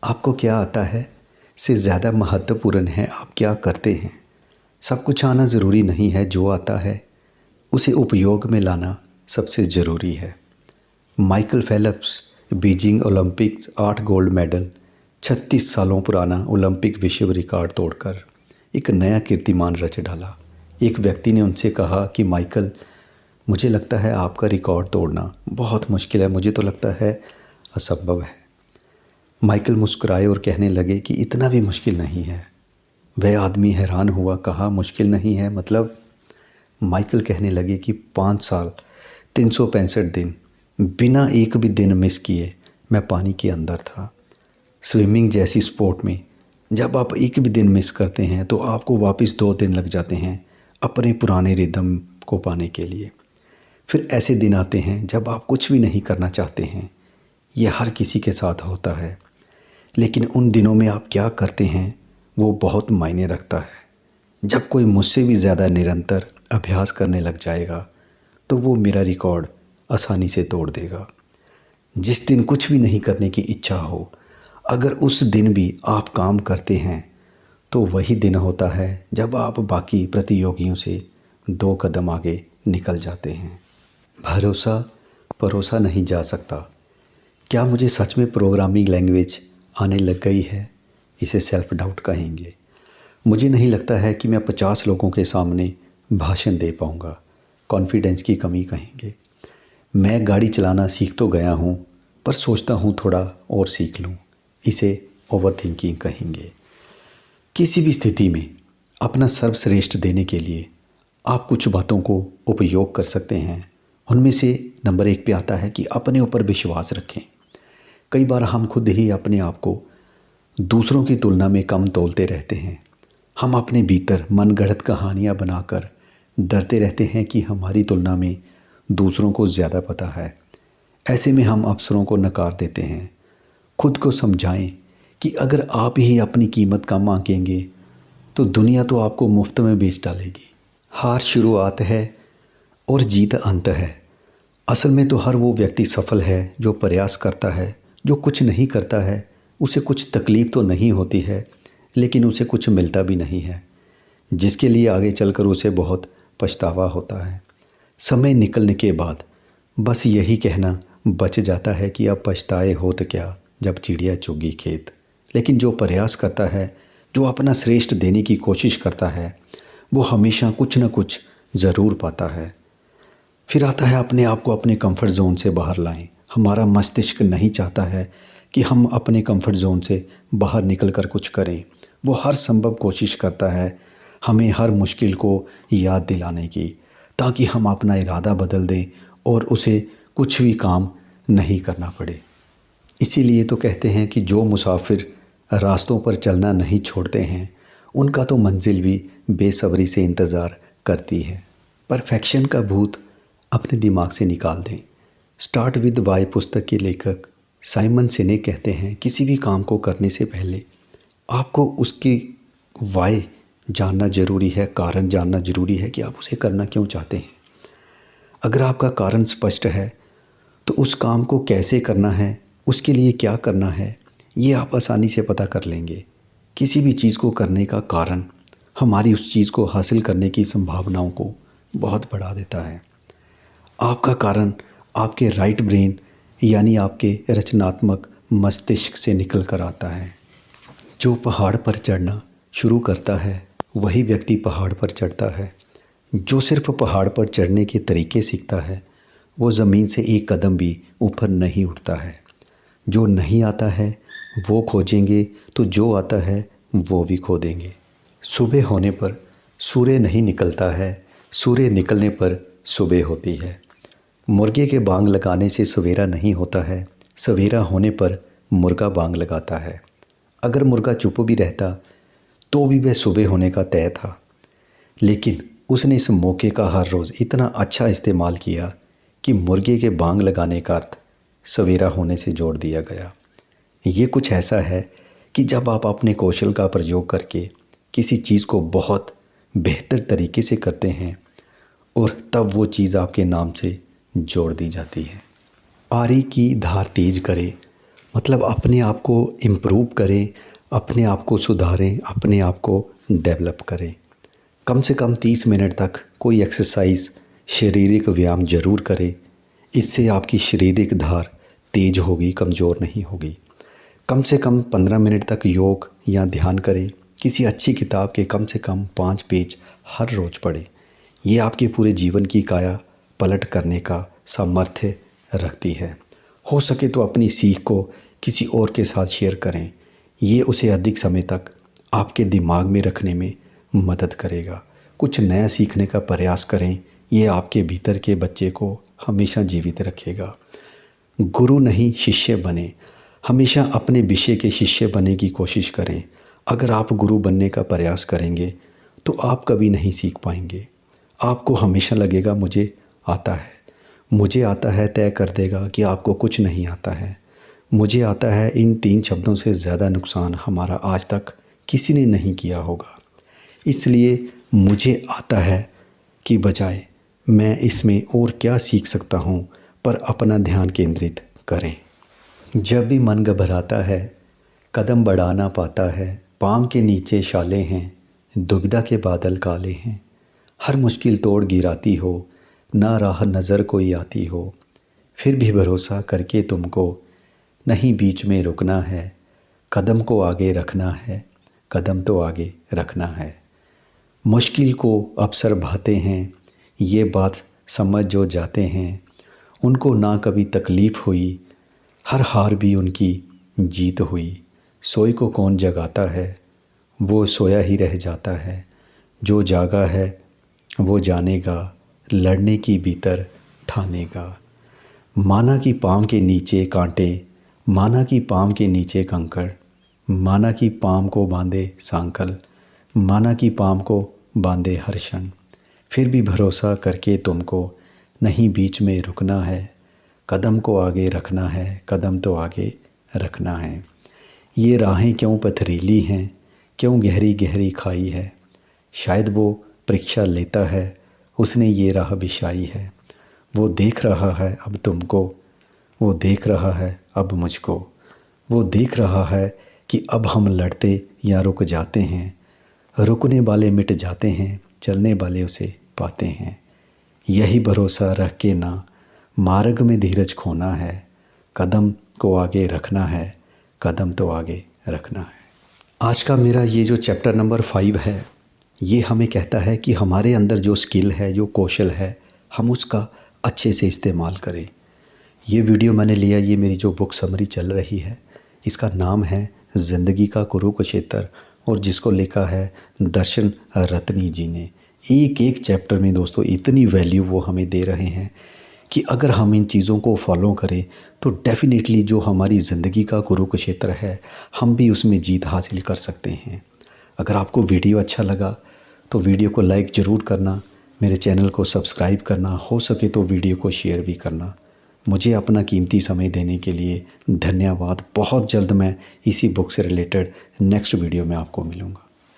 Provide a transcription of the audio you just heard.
आपको क्या आता है से ज़्यादा महत्वपूर्ण है आप क्या करते हैं। सब कुछ आना ज़रूरी नहीं है, जो आता है उसे उपयोग में लाना सबसे ज़रूरी है। Michael Phelps Beijing Olympics 8 gold medal 36 सालों पुराना ओलंपिक विश्व रिकॉर्ड तोड़कर एक नया कीर्तिमान रच डाला। एक व्यक्ति ने उनसे कहा कि माइकल, मुझे लगता है आपका रिकॉर्ड तोड़ना बहुत मुश्किल है, मुझे तो लगता है असंभव है। माइकल मुस्कुराए और कहने लगे कि इतना भी मुश्किल नहीं है। वह आदमी हैरान हुआ, कहा मुश्किल नहीं है मतलब? माइकल कहने लगे कि 5 साल 365 दिन बिना एक भी दिन मिस किए मैं पानी के अंदर था। स्विमिंग जैसी स्पोर्ट में जब आप एक भी दिन मिस करते हैं तो आपको वापस 2 दिन लग जाते हैं अपने पुराने रिदम को पाने के लिए। फिर ऐसे दिन आते हैं जब आप कुछ भी नहीं करना चाहते हैं। यह हर किसी के साथ होता है, लेकिन उन दिनों में आप क्या करते हैं वो बहुत मायने रखता है। जब कोई मुझसे भी ज़्यादा निरंतर अभ्यास करने लग जाएगा तो वो मेरा रिकॉर्ड आसानी से तोड़ देगा। जिस दिन कुछ भी नहीं करने की इच्छा हो, अगर उस दिन भी आप काम करते हैं तो वही दिन होता है जब आप बाकी प्रतियोगियों से 2 कदम आगे निकल जाते हैं। भरोसा परोसा नहीं जा सकता। क्या मुझे सच में प्रोग्रामिंग लैंग्वेज आने लग गई है? इसे सेल्फ डाउट कहेंगे। मुझे नहीं लगता है कि मैं 50 लोगों के सामने भाषण दे पाऊँगा। कॉन्फिडेंस की कमी कहेंगे। मैं गाड़ी चलाना सीख तो गया हूँ, पर सोचता हूँ थोड़ा और सीख लूँ। इसे ओवर थिंकिंग कहेंगे। किसी भी स्थिति में अपना सर्वश्रेष्ठ देने के लिए आप कुछ बातों को उपयोग कर सकते हैं। उनमें से नंबर 1 पे आता है कि अपने ऊपर विश्वास रखें। कई बार हम खुद ही अपने आप को दूसरों की तुलना में कम तोलते रहते हैं। हम अपने भीतर मनगढ़ंत कहानियाँ बनाकर डरते रहते हैं कि हमारी तुलना में दूसरों को ज़्यादा पता है। ऐसे में हम अवसरों को नकार देते हैं। खुद को समझाएं कि अगर आप ही अपनी कीमत कम आंकेंगे तो दुनिया तो आपको मुफ्त में बेच डालेगी। हार शुरुआत है और जीत अंत है। असल में तो हर वो व्यक्ति सफल है जो प्रयास करता है। जो कुछ नहीं करता है उसे कुछ तकलीफ़ तो नहीं होती है, लेकिन उसे कुछ मिलता भी नहीं है, जिसके लिए आगे चलकर उसे बहुत पछतावा होता है। समय निकलने के बाद बस यही कहना बच जाता है कि अब पछताए होत क्या जब चिड़िया चुगी खेत। लेकिन जो प्रयास करता है, जो अपना श्रेष्ठ देने की कोशिश करता है, वो हमेशा कुछ न कुछ ज़रूर पाता है। फिर आता है अपने आप को अपने कंफर्ट जोन से बाहर लाएं। हमारा मस्तिष्क नहीं चाहता है कि हम अपने कंफर्ट जोन से बाहर निकल कर कुछ करें। वो हर संभव कोशिश करता है हमें हर मुश्किल को याद दिलाने की, ताकि हम अपना इरादा बदल दें और उसे कुछ भी काम नहीं करना पड़े। इसीलिए तो कहते हैं कि जो मुसाफिर रास्तों पर चलना नहीं छोड़ते हैं उनका तो मंजिल भी बेसब्री से इंतज़ार करती है। परफेक्शन का भूत अपने दिमाग से निकाल दें। स्टार्ट विद वाई पुस्तक के लेखक साइमन सिनेक कहते हैं किसी भी काम को करने से पहले आपको उसकी वाई जानना ज़रूरी है, कारण जानना ज़रूरी है कि आप उसे करना क्यों चाहते हैं। अगर आपका कारण स्पष्ट है तो उस काम को कैसे करना है, उसके लिए क्या करना है, ये आप आसानी से पता कर लेंगे। किसी भी चीज़ को करने का कारण हमारी उस चीज़ को हासिल करने की संभावनाओं को बहुत बढ़ा देता है। आपका कारण आपके राइट ब्रेन यानी आपके रचनात्मक मस्तिष्क से निकल कर आता है। जो पहाड़ पर चढ़ना शुरू करता है वही व्यक्ति पहाड़ पर चढ़ता है। जो सिर्फ पहाड़ पर चढ़ने के तरीके सीखता है वो ज़मीन से एक कदम भी ऊपर नहीं उठता है। जो नहीं आता है वो खोजेंगे तो जो आता है वो भी खो देंगे। सुबह होने पर सूर्य नहीं निकलता है, सूर्य निकलने पर सुबह होती है। मुर्गे के बांग लगाने से सवेरा नहीं होता है, सवेरा होने पर मुर्गा बांग लगाता है। अगर मुर्गा चुप भी रहता तो भी वह सुबह होने का तय था, लेकिन उसने इस मौके का हर रोज़ इतना अच्छा इस्तेमाल किया कि मुर्गे के बांग लगाने का अर्थ सवेरा होने से जोड़ दिया गया। ये कुछ ऐसा है कि जब आप अपने कौशल का प्रयोग करके किसी चीज़ को बहुत बेहतर तरीके से करते हैं और तब वो चीज़ आपके नाम से जोड़ दी जाती है। आरी की धार तेज करे मतलब अपने आप को इम्प्रूव करें, अपने आप को सुधारें, अपने आप को डेवलप करें। कम से कम 30 मिनट तक कोई एक्सरसाइज, शारीरिक व्यायाम ज़रूर करें। इससे आपकी शारीरिक धार तेज होगी, कमज़ोर नहीं होगी। कम से कम 15 मिनट तक योग या ध्यान करें। किसी अच्छी किताब के कम से कम 5 पेज हर रोज़ पढ़ें। ये आपके पूरे जीवन की काया पलट करने का सामर्थ्य रखती है। हो सके तो अपनी सीख को किसी और के साथ शेयर करें। ये उसे अधिक समय तक आपके दिमाग में रखने में मदद करेगा। कुछ नया सीखने का प्रयास करें। ये आपके भीतर के बच्चे को हमेशा जीवित रखेगा। गुरु नहीं शिष्य बने। हमेशा अपने विषय के शिष्य बनने की कोशिश करें। अगर आप गुरु बनने का प्रयास करेंगे तो आप कभी नहीं सीख पाएंगे। आपको हमेशा लगेगा मुझे आता है, मुझे आता है तय कर देगा कि आपको कुछ नहीं आता है। मुझे आता है, इन 3 शब्दों से ज़्यादा नुकसान हमारा आज तक किसी ने नहीं किया होगा। इसलिए मुझे आता है कि बजाय मैं इसमें और क्या सीख सकता हूँ पर अपना ध्यान केंद्रित करें। जब भी मन घबराता है, कदम बढ़ा ना पाता है, पाँव के नीचे छाले हैं, दुविधा के बादल काले हैं, हर मुश्किल तोड़ गिराती हो, ना राह नज़र कोई आती हो, फिर भी भरोसा करके तुमको नहीं बीच में रुकना है, कदम को आगे रखना है, कदम तो आगे रखना है। मुश्किल को अवसर भाते हैं, ये बात समझ जो जाते हैं, उनको ना कभी तकलीफ़ हुई, हर हार भी उनकी जीत हुई। सोए को कौन जगाता है, वो सोया ही रह जाता है, जो जागा है वो जानेगा, लड़ने की भीतर ठानेगा। माना कि पाँव के नीचे कांटे, माना कि पाँव के नीचे कंकड़, माना कि पाँव को बांधे सांकल, माना कि पाँव को बांधे हर क्षण, फिर भी भरोसा करके तुमको नहीं बीच में रुकना है, कदम को आगे रखना है, कदम तो आगे रखना है। ये राहें क्यों पथरीली हैं, क्यों गहरी गहरी खाई है, शायद वो परीक्षा लेता है, उसने ये राह बिछाई है। वो देख रहा है अब तुमको, वो देख रहा है अब मुझको, वो देख रहा है कि अब हम लड़ते या रुक जाते हैं। रुकने वाले मिट जाते हैं, चलने वाले उसे पाते हैं। यही भरोसा रख के ना मार्ग में धीरज खोना है, कदम को आगे रखना है, कदम तो आगे रखना है। आज का मेरा ये जो चैप्टर नंबर 5 है, ये हमें कहता है कि हमारे अंदर जो स्किल है, जो कौशल है, हम उसका अच्छे से इस्तेमाल करें। ये वीडियो मैंने लिया, ये मेरी जो बुक समरी चल रही है, इसका नाम है ज़िंदगी का कुरुक्षेत्र, और जिसको लिखा है दर्शन रत्नी जी ने। एक एक चैप्टर में दोस्तों इतनी वैल्यू वो हमें दे रहे हैं कि अगर हम इन चीज़ों को फॉलो करें तो डेफ़िनेटली जो हमारी ज़िंदगी का कुरुक्षेत्र है, हम भी उसमें जीत हासिल कर सकते हैं। अगर आपको वीडियो अच्छा लगा तो वीडियो को लाइक ज़रूर करना, मेरे चैनल को सब्सक्राइब करना, हो सके तो वीडियो को शेयर भी करना। मुझे अपना कीमती समय देने के लिए धन्यवाद। बहुत जल्द मैं इसी बुक से रिलेटेड नेक्स्ट वीडियो में आपको मिलूँगा।